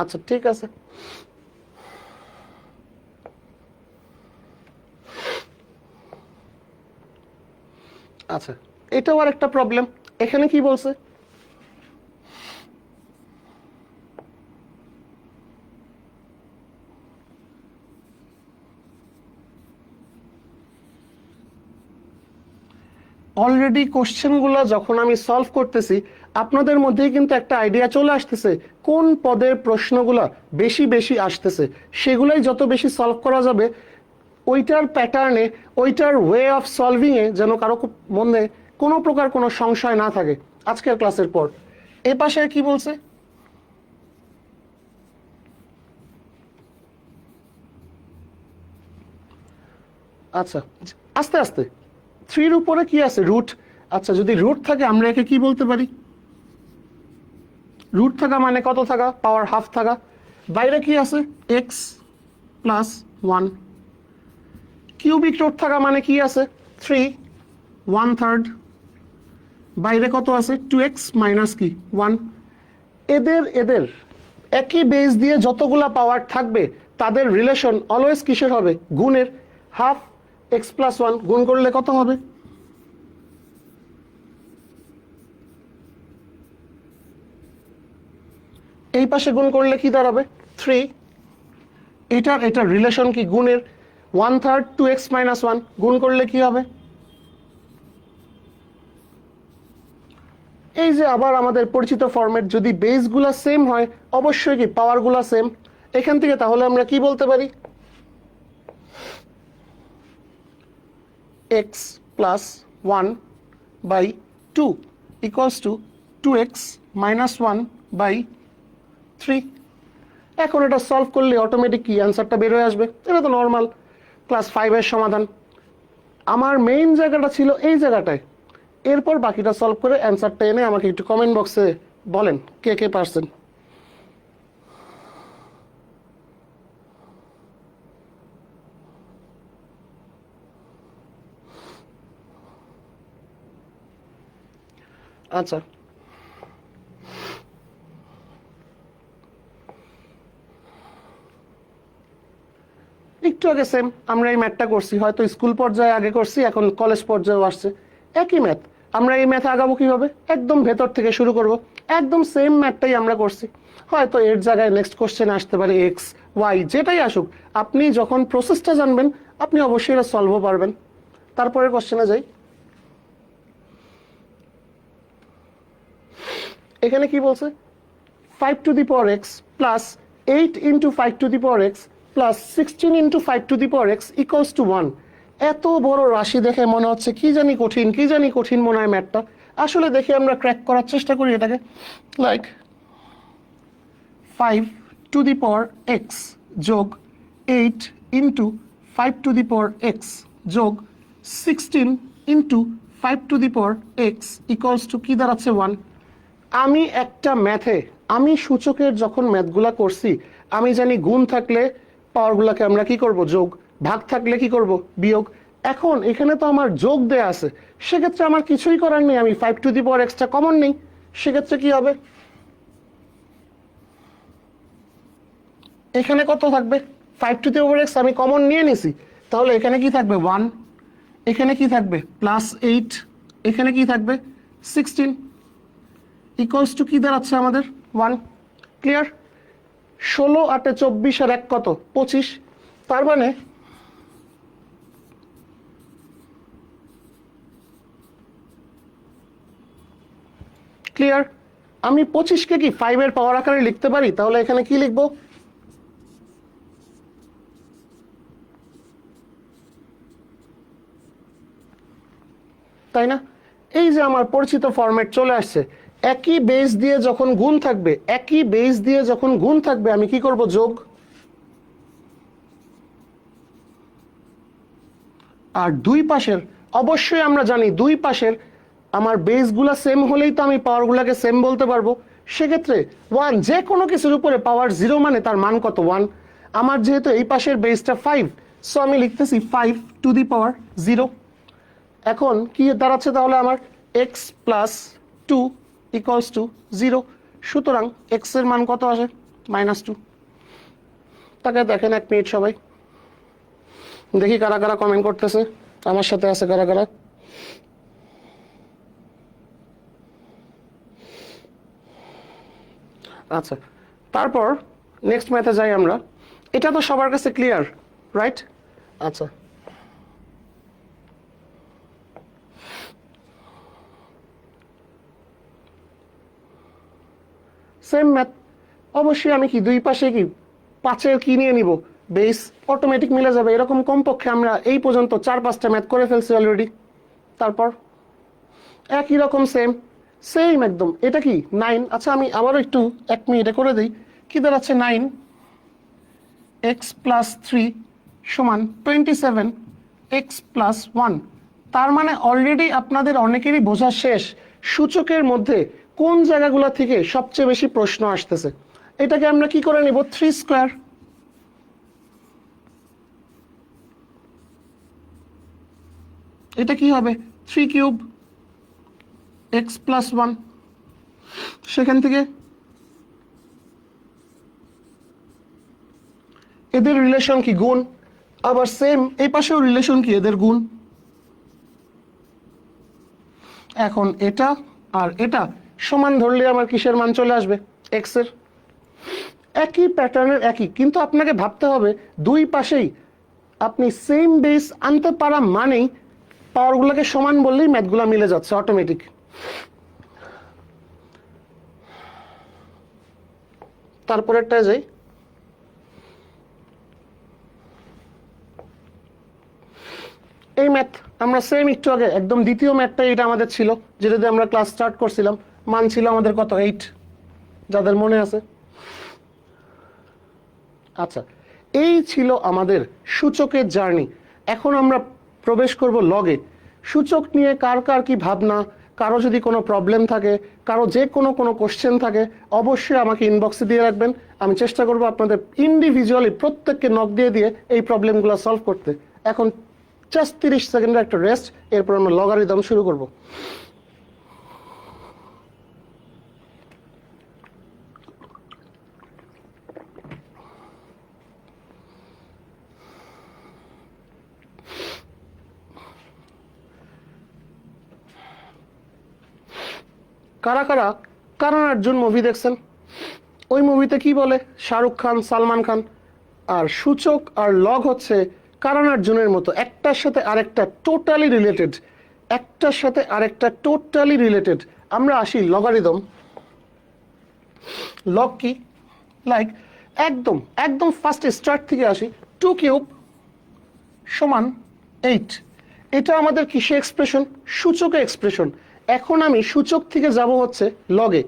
[SPEAKER 1] আচ্ছা ঠিক আছে, আচ্ছা এটাও আর একটা প্রবলেম। এখানে কি বলছে, অলরেডি কোশ্চেনগুলো যখন আমি সলভ করতেছি আপনাদের মধ্যেই কিন্তু একটা আইডিয়া চলে আসতেছে কোন পদের প্রশ্নগুলো বেশি বেশি আসতেছে। সেগুলাই যত বেশি সলভ করা যাবে ওইটার প্যাটার্নে, ওইটার ওয়ে অফ সলভিংয়ে যেন কারো মনে কোনো প্রকার কোনো সংশয় না থাকে আজকের ক্লাসের পর। এ পাশে কি বলছে, আচ্ছা আস্তে আস্তে 3 এর উপরে কি আছে রুট। আচ্ছা যদি রুট থাকে আমরা একে কি বলতে পারি, রুট থাকা মানে কত থাকা, পাওয়ার হাফ থাকা। বাইরে কি আছে, x প্লাস 1। কিউবিক রুট থাকা মানে কি আছে, 3 1/3। বাইরে কত আছে, 2x মাইনাস কি 1। এদের এদের একই বেস দিয়ে যতগুলা পাওয়ার থাকবে তাদের রিলেশন অলওয়েজ কিসের হবে, গুণের। হাফ x প্লাস 1 গুণ করলে কত হবে, এই পাশে গুণ করলে কি দাঁড়াবে 3। এটার রিলেশন কি গুণের, 1/3 2x মাইনাস 1 গুণ করলে কি হবে। এই যে আবার আমাদের পরিচিত ফরম্যাট, যদি বেসগুলো সেম হয় অবশ্যই কি পাওয়ারগুলো সেম। এখান থেকে তাহলে আমরা কি বলতে পারি, x plus 1/2 equals to 2x minus 1/3। এখন এটা সলভ করলে অটোমেটিক কি অ্যান্সারটা বের হয়ে আসবে। এটা তো নর্মাল ক্লাস 5 এর সমাধান। আমার মেইন জায়গাটা ছিল এই জায়গাটায়, এরপর বাকিটা সলভ করে অ্যান্সারটা এনে আমাকে একটু কমেন্ট বক্সে বলেন কে কে পারছেন। আচ্ছা একটু আগে সেম আমরা এই ম্যাথটা করছি, হয়তো স্কুল পর্যায়ে আগে করছি, এখন কলেজ পর্যায়েও আসছে একই ম্যাথ। আমরা এই ম্যাথে আগাবো কিভাবে, একদম ভেতর থেকে শুরু করব, একদম সেম ম্যাথটাই আমরা করছি। হয়তো এর জায়গায় নেক্সট কোশ্চেন আসতে পারে এক্স ওয়াই, যেটাই আসুক আপনি যখন প্রসেসটা জানবেন আপনি অবশ্যই এটা সলভও পারবেন। তারপরে কোশ্চেনে যাই, এখানে কি বলছে, 5 two the power x plus 8 into 5 two the power x plus 16 into 5 two the power x equals to 1। এত বড় রাশি দেখে মনে হচ্ছে কি জানি কঠিন মনে হয় ম্যাথটা। আসলে দেখে আমরা ক্র্যাক করার চেষ্টা করি এটাকে। Like 5 two the power x যোগ 8 into 5 two the power x যোগ 16 into 5 two the power x equals to কি দাঁড়াচ্ছে 1। আমি একটা ম্যাথে আমি সূচকের যখন ম্যাথগুলা করছি আমি জানি গুণ থাকলে পাওয়ারগুলোকে আমরা কি করব, যোগ, ভাগ থাকলে কি করব, বিয়োগ। এখন এখানে তো আমার যোগ দেয়া আছে, সেক্ষেত্রে আমার কিছুই করার নেই, আমি 5 two the power extra common নেই, সেক্ষেত্রে কি হবে, এখানে কত থাকবে 5 টু দি পাওয়ার এক্স আমি কমন নিয়ে নিছি, তাহলে এখানে কি থাকবে 1, এখানে কি থাকবে +8, এখানে কি থাকবে 16 ইকুয়ালস টু কি দাঁড়াচ্ছে আমাদের 1। ক্লিয়ার? 16 8 24 আর 1 কত 25, তার মানে ক্লিয়ার, আমি 25কে কি 5 এর পাওয়ার আকারে লিখতে পারি, তাহলে এখানে কি লিখবো, তাই না? এই যে আমার পরিচিত ফরম্যাট চলে আসছে, একই বেস দিয়ে যখন গুণ থাকবে, একই বেস দিয়ে যখন গুণ থাকবে আমি কি করব, যোগ। আর দুই পাশের অবশ্যই আমরা জানি দুই পাশের আমার বেসগুলা সেম হলেই তো আমি পাওয়ারগুলোকে সেম বলতে পারবো, সেক্ষেত্রে 1 যে কোনো কিছুর উপরে পাওয়ার 0 মানে তার মান কত 1। আমার যেহেতু এই পাশের বেসটা 5, সো আমি লিখতেছি 5 টু দি পাওয়ার 0। এখন কি দাঁড়াচ্ছে তাহলে আমার x প্লাস 2 ইকুয়ালস টু 0, সুতরাং x এর মান কত আসে -2। তাকে দেখেন 1 মিনিট সবাই, দেখি কারা কারা কমেন্ট করতেছে, আমার সাথে আছে কারা কারা। আচ্ছা, তারপর নেক্সট ম্যাথে যাই আমরা। এটা তো সবার কাছে ক্লিয়ার, রাইট? আচ্ছা, সেম ম্যাথ, অবশ্যই আমি কি দুই পাশে কি 5-এর কি নিয়ে নিব, বেস, অটোমেটিক মিলে যাবে। এরকম কমপক্ষে আমরা এই পর্যন্ত 4-5টা ম্যাথ করে ফেলছি অলরেডি। তারপর একই রকম সেম সেম একদম, এটা কি 9। আচ্ছা, আমি আবারও একটু 1 মিনিটে করে দিই। কি দাঁড়াচ্ছে 9 x প্লাস 3 সমান 27 x প্লাস 1। তার মানে অলরেডি আপনাদের অনেকেরই বোঝা শেষ সূচকের মধ্যে কোন জায়গাগুলো থেকে সবচেয়ে বেশি প্রশ্ন আসতেছে। এটাকে আমরা কি করে নিব, 3 স্কোয়ার। এটা কি হবে 3 কিউব x প্লাস 1, সেখান থেকে এদের রিলেশন কি গুণ, আবার সেম এই পাশেও রিলেশন কি এদের গুণ। এখন এটা আর এটা সমান ধরলে আমার কিসের মান চলে আসবে, x এর। একই প্যাটার্নের একই, কিন্তু আপনাকে ভাবতে হবে দুই পাশেই আপনি সেম বেস আনতে পারা মানেই পাওয়ারগুলোকে সমান বললেই ম্যাথগুলো মিলে যাচ্ছে অটোমেটিক। তারপরেরটা যাই, এই ম্যাথ আমরা সেম একটু আগে একদম দ্বিতীয় ম্যাথটাই এটা আমাদের ছিল, যেটা দিয়ে আমরা ক্লাস স্টার্ট করছিলাম। মান ছিল আমাদের কত 8, যাদের মনে আছে। আচ্ছা, এই ছিল আমাদের সূচকের জার্নি। এখন আমরা প্রবেশ করব লগে। সূচক নিয়ে কার কার কি ভাবনা, কারো যদি কোনো প্রবলেম থাকে, কারো যে কোনো কোশ্চেন থাকে, অবশ্যই আমাকে ইনবক্সে দিয়ে রাখবেন। আমি চেষ্টা করব আপনাদের ইন্ডিভিজুয়ালি প্রত্যেককে নক দিয়ে দিয়ে এই প্রবলেমগুলো সলভ করতে। এখন জাস্ট 30 সেকেন্ডের একটা রেস্ট, এরপর আমরা লগারিদম শুরু করব। কারা কারা কারণ অর্জুন মুভি দেখছেন? ওই মুভিতে কি বলে শাহরুখ খান, সালমান খান। আর সূচক আর লগ হচ্ছে কারণ অর্জুনের মতো, একটার সাথে আরেকটা টোটালি রিলেটেড, একটার সাথে আরেকটা টোটালি রিলেটেড। আমরা আসি লগারিদম। লগ কি, লাইক একদম একদম ফার্স্ট স্টার্ট থেকে আসি, 2 কিউব সমান 8। এটা আমাদের কিসে এক্সপ্রেশন, সূচকে এক্সপ্রেশন। এখন আমি সূচক থেকে যাব হচ্ছে লগে।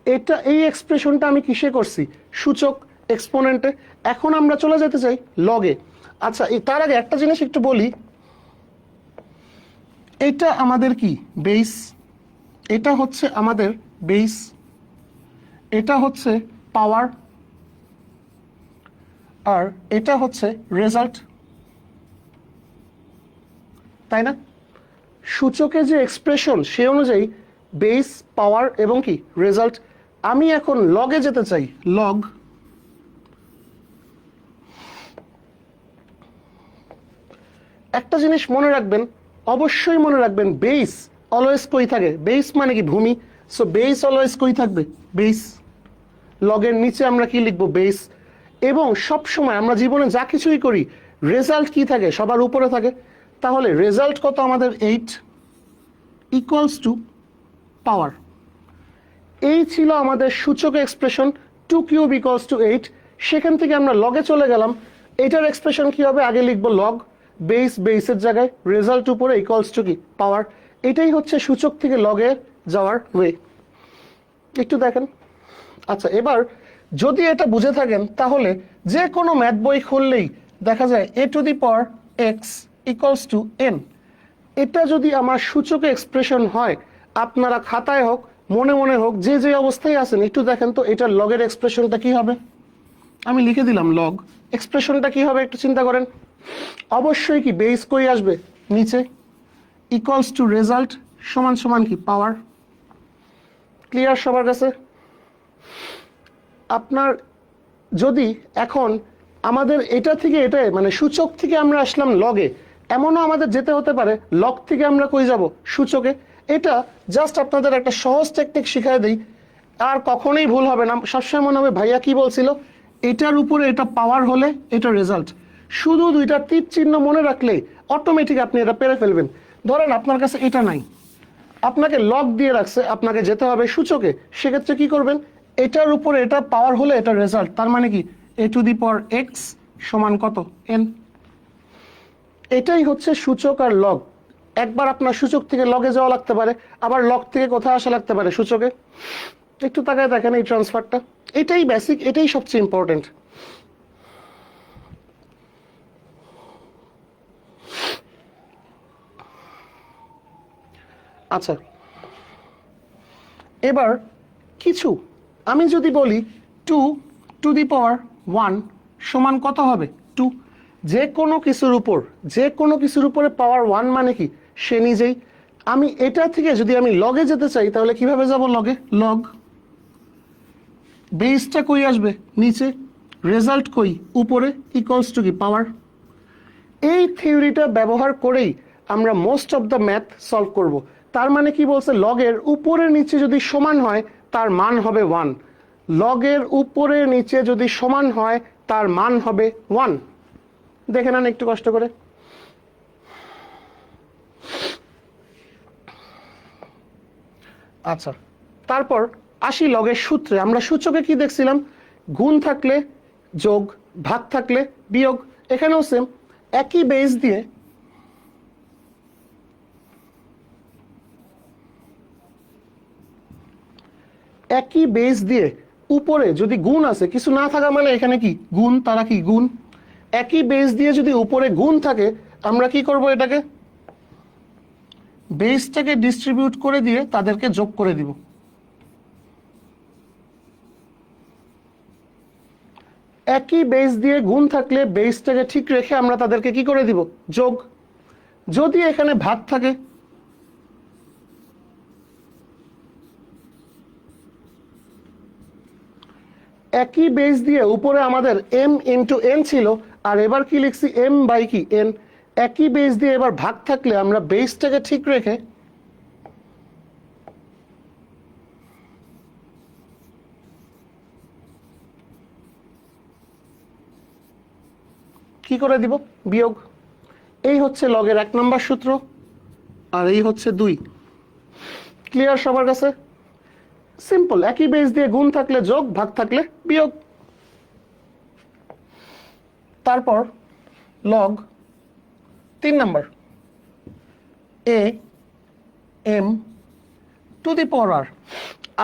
[SPEAKER 1] এটা এই এক্সপ্রেশনটা আমি কিসে করছি, সূচক, এক্সপোনেন্টে। এখন আমরা চলে যেতে চাই লগে। আচ্ছা, তার আগে একটা জিনিস একটু বলি, এটা আমাদের কি বেস, এটা হচ্ছে আমাদের বেস, এটা হচ্ছে পাওয়ার, আর এটা হচ্ছে রেজাল্ট, তাই না? সূচকে যে এক্সপ্রেশন সে অনুযায়ী বেস, পাওয়ার এবং কি রেজাল্ট। আমি এখন লগে যেতে চাই, লগ। একটা জিনিস মনে রাখবেন, অবশ্যই মনে রাখবেন, বেস অলওয়েজ কই থাকে? বেস মানে কি ভূমি। সো বেস অলওয়েজ কই থাকবে? বেস। লগের নিচে আমরা কি লিখবো? বেস। এবং সব সময় আমরা জীবনে যা কিছুই করি রেজাল্ট কি থাকে? সবার উপরে থাকে। তাহলে রেজাল্ট কত আমাদের? 8 ইকুয়ালস টু পাওয়ার। এই ছিল আমাদের সূচক এক্সপ্রেশন 2 কিউব ইকুয়ালস টু 8। সেখান থেকে আমরা লগে চলে গেলাম। এটার এক্সপ্রেশন কি হবে? আগে লিখবো লগ, বেস বেসের জায়গায়, রেজাল্ট উপরে ইকুয়ালস টু কি পাওয়ার। এটাই হচ্ছে সূচক থেকে লগে যাওয়ার ওয়ে। একটু দেখেন। আচ্ছা, এবার যদি এটা বুঝে থাকেন তাহলে যে কোনো ম্যাথ বই খুললেই দেখা যায় a two the power x equals to n। এটা যদি আমার সূচকে এক্সপ্রেশন হয়, আপনারা খাতায় হোক মনে মনে হোক যে যে অবস্থায় আছেন একটু দেখেন তো এটার লগের এক্সপ্রেশনটা কি হবে। আমি লিখে দিলাম লগ। এক্সপ্রেশনটা কি হবে একটু চিন্তা করেন। অবশ্যই কি বেস কই আসবে? নিচে, ইকুয়ালস টু রেজাল্ট সমান সমান কি পাওয়ার। ক্লিয়ার সবার কাছে? আপনার যদি এখন আমাদের এটা থেকে এটা মানে সূচক থেকে আমরা আসলাম লগে, এমনও আমাদের যেতে হতে পারে লগ থেকে আমরা কই যাব? সূচকে। এটা জাস্ট আপনাদের একটা সহজ টেকনিক শিখাই দিই, আর কখনোই ভুল হবে না। সবসময় মনে হবে ভাইয়া কি বলছিল, এটার উপরে এটা পাওয়ার হলে এটা রেজাল্ট। শুধু দুইটা তীর চিহ্ন মনে রাখলে অটোমেটিক আপনি এটা পেরে ফেলবেন। ধরেন আপনার কাছে এটা নাই, আপনাকে লগ দিয়ে রাখছে, আপনাকে যেতে হবে সূচকে। সেক্ষেত্রে কি করবেন? এটার উপরে এটা পাওয়ার হলে এটা রেজাল্ট। তার মানে কি a two the power x সমান কত? n। এটাই হচ্ছে সূচক আর লগ। একবার আপনার সূচক থেকে লগে যাওয়া লাগতে পারে, আবার লগ থেকে কোথায় আসা লাগতে পারে? সূচকে। একটু তাকায় দেখেন এই ট্রান্সফারটা। এটাই বেসিক, এটাই সবচেয়ে ইম্পর্টেন্ট। আচ্ছা, এবার কিছু আমি যদি বলি 2 টু দি পাওয়ার 1 সমান কত হবে? 2। যে কোনো কিছুর উপরে পাওয়ার 1 মানে কি সে নিজেই। আমি এটা থেকে যদি আমি লগে যেতে চাই তাহলে কিভাবে যাব? লগে, লগ। বেসটা কই আসবে? নিচে, রেজাল্ট কই? উপরে, ইকুয়ালস টু কি পাওয়ার। এই থিওরিটা ব্যবহার করেই আমরা most of the math solve করব। তার মানে কি বলছে? লগের উপরে নিচে যদি সমান হয় তার মান হবে 1। লগের উপরে নিচে যদি সমান হয় তার মান হবে 1। দেখে নেন একটু কষ্ট করে। আচ্ছা, তারপর আসি লগের সূত্রে। আমরা সূচকে কি দেখছিলাম? গুণ থাকলে যোগ, ভাগ থাকলে বিয়োগ। এখানেও সেম, একই বেস দিয়ে উপরে যদি গুণ আছে, কিছু না থাকা মানে এখানে কি গুণ, তারা কি গুণ। একই বেস দিয়ে যদি উপরে গুণ থাকে আমরা কি করব? এটাকে বেসটাকে ডিস্ট্রিবিউট করে দিয়ে তাদেরকে যোগ করে দিব। একই বেস দিয়ে গুণ থাকলে বেসটাকে ঠিক রেখে আমরা তাদেরকে কি করে দিব? যোগ। যদি এখানে ভাগ থাকে একই বেস দিয়ে উপরে আমাদের m ইন্টু n ছিল, আর এবার কি লিখছি? m বাই কি n। একই বেস দিয়ে এবার ভাগ থাকলে আমরা বেসটাকে ঠিক রেখে কি করে দিব? বিয়োগ। এই হচ্ছে লগের 1 নম্বর সূত্র, আর এই হচ্ছে 2। ক্লিয়ার সবার কাছে? সিম্পল, একই বেস দিয়ে গুণ থাকলে যোগ, ভাগ থাকলে বিয়োগ। তারপর log 3 number, a m two the power r।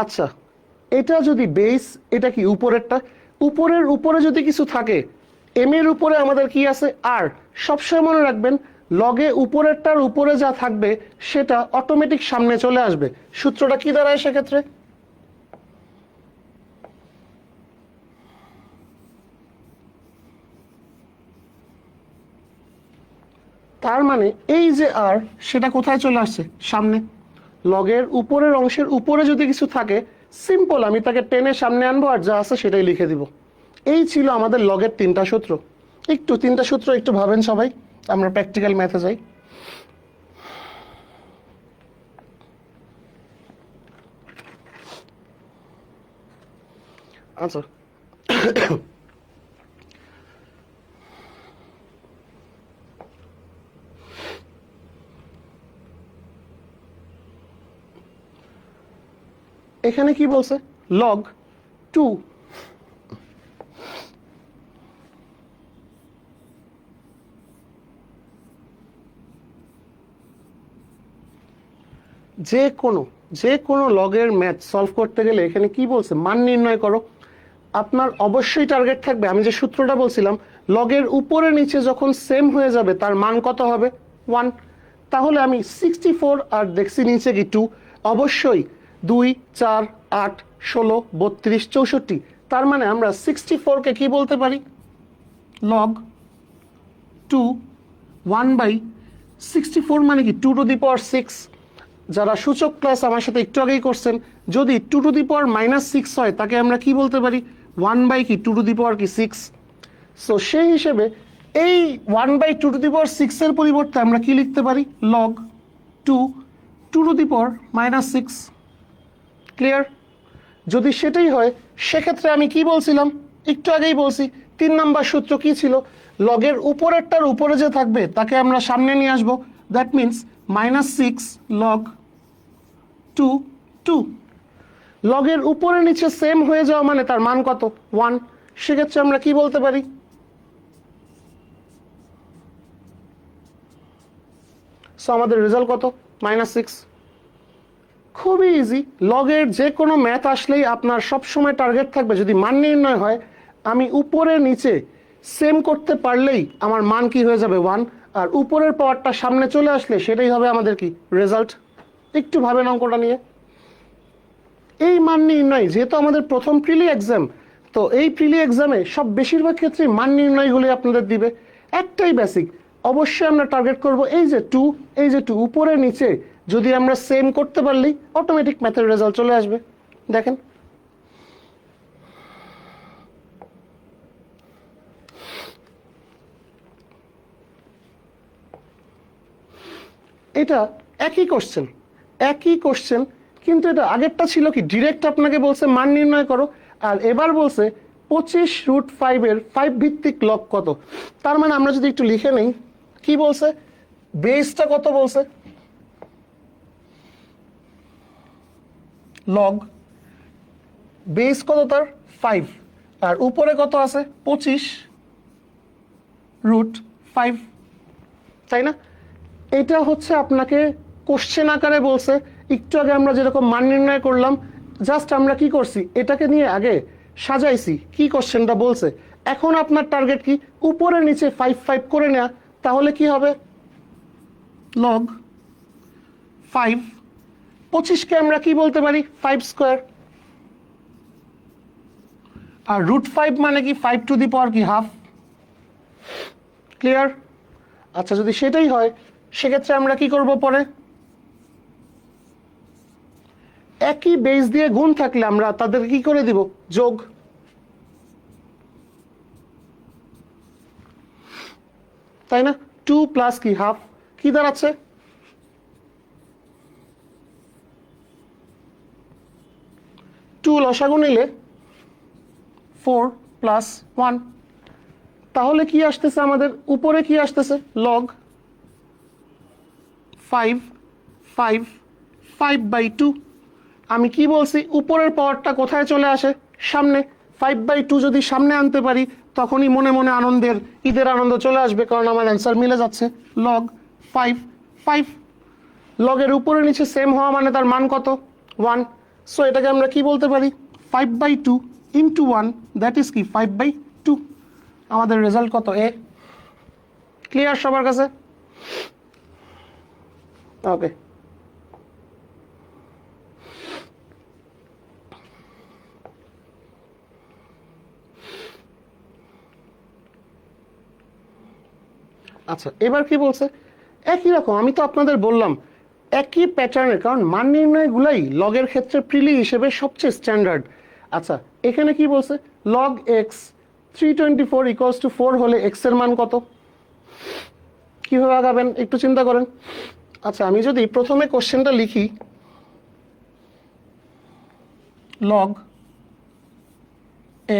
[SPEAKER 1] আচ্ছা, এটা যদি বেস, এটা কি উপরেরটা, উপরের উপরে যদি কিছু থাকে, এম এর উপরে আমাদের কি আছে আর, সবসময় মনে রাখবেন লগে উপরেরটার উপরে যা থাকবে সেটা অটোমেটিক সামনে চলে আসবে। সূত্রটা কি দাঁড়ায় সেক্ষেত্রে? তার মানে এই যে আর, সেটা কোথায় চলে আসছে? সামনে। লগের উপরের অংশের উপরে যদি কিছু থাকে, সিম্পল আমি তাকে টেনে সামনে আনবো আর যা আছে সেটাই লিখে দিব। এই ছিল আমাদের লগের তিনটা সূত্র। একটু তিনটা সূত্র একটু ভাবেন সবাই, আমরা প্র্যাকটিক্যাল ম্যাথে যাই। আচ্ছা, এখানে কি বলছে? লগ 2 যে কোনো লগের ম্যাথ সলভ করতে গেলে এখানে কি বলছে? মান নির্ণয় করো। আপনার অবশ্যই টার্গেট থাকবে, আমি যে সূত্রটা বলছিলাম, লগের উপরে নিচে যখন সেম হয়ে যাবে তার মান কত হবে? 1। তাহলে আমি 64 আর দেখছি নিচে কি 2, অবশ্যই 2, 4, 8, 16, 32, 64। তার মানে আমরা 64কে কি বলতে পারি? লগ 2 1/64, মানে কি 2 টু দি পাওয়ার 6। যারা সূচক ক্লাস আমার সাথে একটু আগেই করছেন, যদি 2 টু দি পাওয়ার -6 হয় তাকে আমরা কি বলতে পারি? 1/2 টু দি পাওয়ার 6। সো সেই হিসেবে এই 1/2 টু দি পাওয়ার 6 এর পরিবর্তে আমরা কি লিখতে পারি? Log 2 to the power -6। Clear? যদি সেটাই হয় সেক্ষেত্রে আমি কি বলছিলাম? একটু আগেই বলছি, 3 নাম্বার সূত্র কি ছিল? লগের উপরেরটার উপরে যে থাকবে তাকে আমরা সামনে নিয়ে আসবো। দ্যাট মিনস -6 লগ 2 লগের উপরে নিচে সেম হয়ে যাওয়া মানে তার মান কত? 1। সেক্ষেত্রে আমরা কি বলতে পারি? সো আমাদের রেজাল্ট কত? -6। খুবই ইজি। লগের যে কোনো ম্যাথ আসলেই আপনার সবসময় টার্গেট থাকবে, যদি মান নির্ণয় হয় আমি উপরে নিচে সেম করতে পারলেই আমার মান কি হয়ে যাবে? 1। আর উপরের পাওয়ারটা সামনে চলে আসলে সেটাই হবে আমাদের কি? রেজাল্ট। একটু ভাবেন অঙ্কটা নিয়ে। এই মান নির্ণয় যেহেতু আমাদের প্রথম প্রিলি এক্সাম, তো এই প্রিলি এক্সামে সব বেশিরভাগ ক্ষেত্রে মান নির্ণয়গুলি আপনাদের দিবে। একটাই বেসিক, অবশ্যই আমরা টার্গেট করব এই যে 2, এই যে 2 উপরে নিচে যদি আমরা সেম করতে পারলেই অটোমেটিক ম্যাথের রেজাল্ট চলে আসবে। দেখেন এটা একই কোশ্চেন, কিন্তু এটা আগেরটা ছিল কি ডিরেক্ট আপনাকে বলছে মান নির্ণয় করো, আর এবার বলছে 25√5 এর 5 ভিত্তিক লগ কত। তার মানে আমরা যদি একটু লিখে নেই, কি বলছে? বেসটা কত বলছে? লগ বেস কত তার? 5। আর উপরে কত আছে? 25√5, তাই না? এটা হচ্ছে আপনাকে কোশ্চেন আকারে বলছে। একটু আগে আমরা যেরকম মান নির্ণয় করলাম, জাস্ট আমরা কি করছি? এটাকে নিয়ে আগে সাজাইছি কি কোশ্চেনটা বলছে। এখন আপনার টার্গেট কি? উপরে নিচে 5 5 করে নেওয়া। তাহলে কি হবে? লগ 5, 25কে আমরা কি বলতে পারি? 5 স্কোয়ার। আর √5 মানে কি? 5 টু দি পাওয়ার কি? হাফ। ক্লিয়ার? আচ্ছা, যদি সেটাই হয় সেক্ষেত্রে আমরা কি করব পরে? একই বেস দিয়ে গুণ থাকলে আমরা তাদের কি করে দিব? যোগ। তাই না? 2 প্লাস কি? হাফ। কি দাঁড়াচ্ছে? 2 লসাগু নিলে 4 প্লাস 1। তাহলে কি আসতেছে আমাদের? উপরে কি আসতেছে? লগ 5/2। আমি কি বলছি? উপরের পাওয়ারটা কোথায় চলে আসে? সামনে। 5/2 যদি সামনে আনতে পারি তখনই মনে মনে ঈদের আনন্দ চলে আসবে, কারণ আমার অ্যান্সার মিলে যাচ্ছে। লগ 5 লগের উপরে নিচে সেম হওয়া মানে তার মান কত? 1। সো এটাকে আমরা কি বলতে পারি? 5/2 ইন্টু 1, দ্যাট ইজ কি 5/2। আমাদের রেজাল্ট কত? এ। ক্লিয়ার সবার কাছে? ওকে, আচ্ছা এবার কি বলছে? একই রকম, আমি তো আপনাদের বললাম একই প্যাটার্নের, কারণ মান নির্ণয়গুলাই লগের ক্ষেত্রে প্রিলি হিসেবে সবচেয়ে স্ট্যান্ডার্ড। আচ্ছা এখানে কি বলছে? লগ এক্স 324 ইকুয়ালস টু 4 হলে এক্স এর মান কত? কিভাবে আগাবেন একটু চিন্তা করেন। আচ্ছা আমি যদি প্রথমে কোশ্চেনটা লিখি, লগ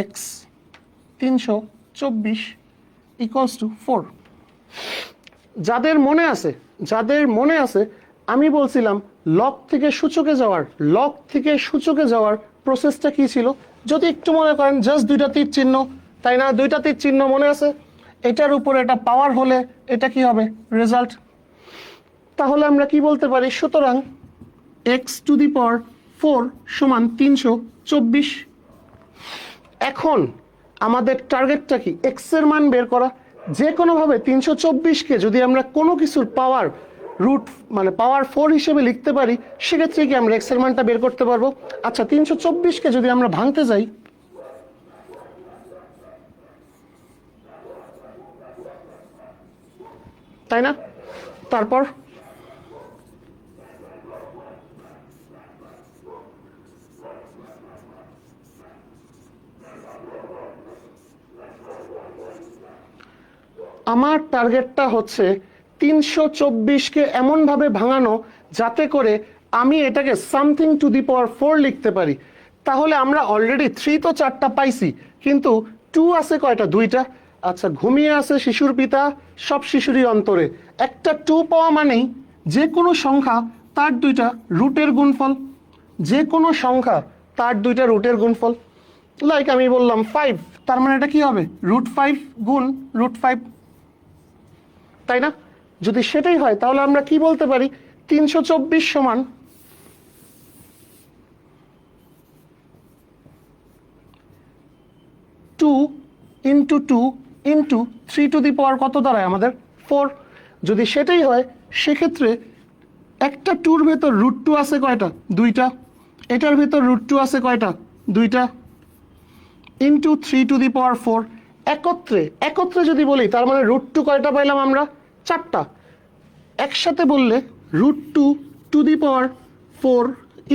[SPEAKER 1] এক্স 324 ইকুয়ালস টু 4। যাদের মনে আছে আমি বলছিলাম লগ থেকে সূচকে যাওয়ার প্রসেসটা কি ছিল? যদি একটু মনে করেন, জাস্ট দুইটা তীর চিহ্ন, তাই না? দুইটা তীর চিহ্ন মনে আছে? এটার উপরে এটা পাওয়ার হলে এটা কি হবে? রেজাল্ট। তাহলে আমরা কি বলতে পারি? সুতরাং x⁴ সমান 324। এখন আমাদের টার্গেটটা কি? এক্স এর মান বের করা। যে কোনোভাবে 324কে যদি আমরা কোনো কিছুর পাওয়ার রুট মানে পাওয়ার 4 হিসেবে লিখতে পারি, সেক্ষেত্রে কি আমরা এক্স এর মানটা বের করতে পারবো। আচ্ছা 324কে যদি আমরা ভাঙতে যাই, তাই না? তারপর আমার টার্গেটটা হচ্ছে 324কে এমনভাবে ভাঙানো যাতে করে আমি এটাকে সামথিং টু দি পাওয়ার 4 লিখতে পারি। তাহলে আমরা অলরেডি 3 তো 4টা পাইছি, কিন্তু 2 আছে কয়টা? 2টা। আচ্ছা ঘুমিয়ে আছে শিশুর পিতা, সব শিশুরই অন্তরে। একটা 2 পাওয়া মানেই যে কোনো সংখ্যা তার 2টা রুটের গুণফল। যে কোনো সংখ্যা তার 2টা রুটের গুণফল। লাইক আমি বললাম 5, তার মানে এটা কি হবে? √5 গুণ √5, তাই না? যদি সেটাই হয় তাহলে আমরা কি বলতে পারি? 324 সমান 2 ইন্টু 2 ইন্টু 3 টু দি পাওয়ার কত দাঁড়ায় আমাদের? 4। যদি সেটাই হয় সেক্ষেত্রে একটা 2-র ভেতর √2 আছে কয়টা? 2টা। এটার ভেতর √2 আছে কয়টা? 2টা। Into 3 to the power 4। একত্রে যদি বলি তার মানে √2 কয়টা পাইলাম আমরা? 4টা। একসাথে বললে √2 to the power 4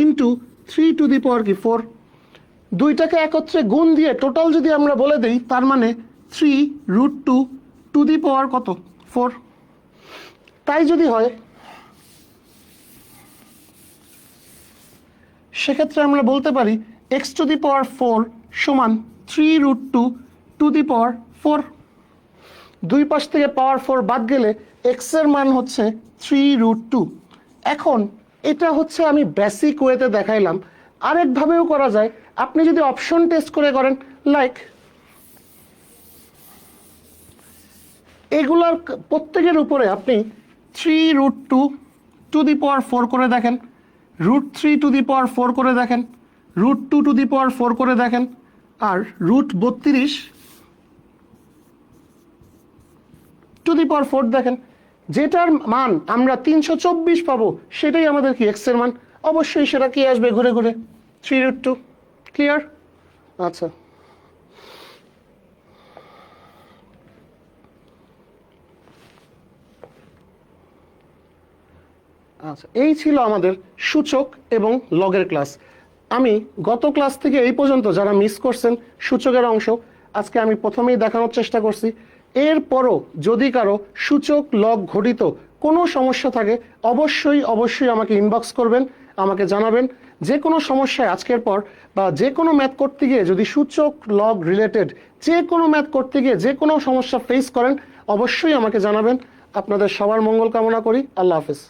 [SPEAKER 1] into 3 to the power কি 4। দুইটাকে একত্রে গুণ দিয়ে টোটাল যদি আমরা বলে দেই, তার মানে 3√2 টু দি পাওয়ার কত? 4। তাই যদি হয় সেক্ষেত্রে আমরা বলতে পারি x⁴ সমান 3√2 টু দি পাওয়ার 4। দুই পাশ থেকে পাওয়ার 4 বাদ গেলে x এর মান হচ্ছে 3√2। এখন এটা হচ্ছে আমি বেসিক ওয়েতে দেখাইলাম, আরেকভাবেও করা যায়। আপনি যদি অপশন টেস্ট করে করেন, লাইক এগুলার প্রত্যেকের উপরে আপনি 3√2 টু দি পাওয়ার 4 করে দেখেন, √3 টু দি পাওয়ার 4 করে দেখেন, √2 টু দি পাওয়ার 4 করে দেখেন, আর √32 টু দি পাওয়ার 4 দেখেন। যেটার মান আমরা 324 পাবো সেটাই আমাদের কি এক্স এর মান। অবশ্যই সেটা কি আসবে? ঘুরে ঘুরে 3√2। ক্লিয়ার? আচ্ছা আচ্ছা এই ছিল আমাদের সূচক এবং লগের ক্লাস। আমি গত ক্লাস থেকে এই পর্যন্ত যারা মিস করছেন সূচকের অংশ, আজকে আমি প্রথমেই দেখানোর চেষ্টা করছি। এরপরও যদি কারো সূচক লগ ঘটিত কোনো সমস্যা থাকে অবশ্যই আমাকে ইনবক্স করবেন, আমাকে জানাবেন। যে কোনো সমস্যায় আজকের পর বা যে কোনো ম্যাথ করতে গিয়ে যদি সূচক লগ রিলেটেড যে কোনো ম্যাথ করতে গিয়ে যে কোনো সমস্যা ফেস করেন অবশ্যই আমাকে জানাবেন। আপনাদের সবার মঙ্গল কামনা করি। আল্লাহ হাফেজ।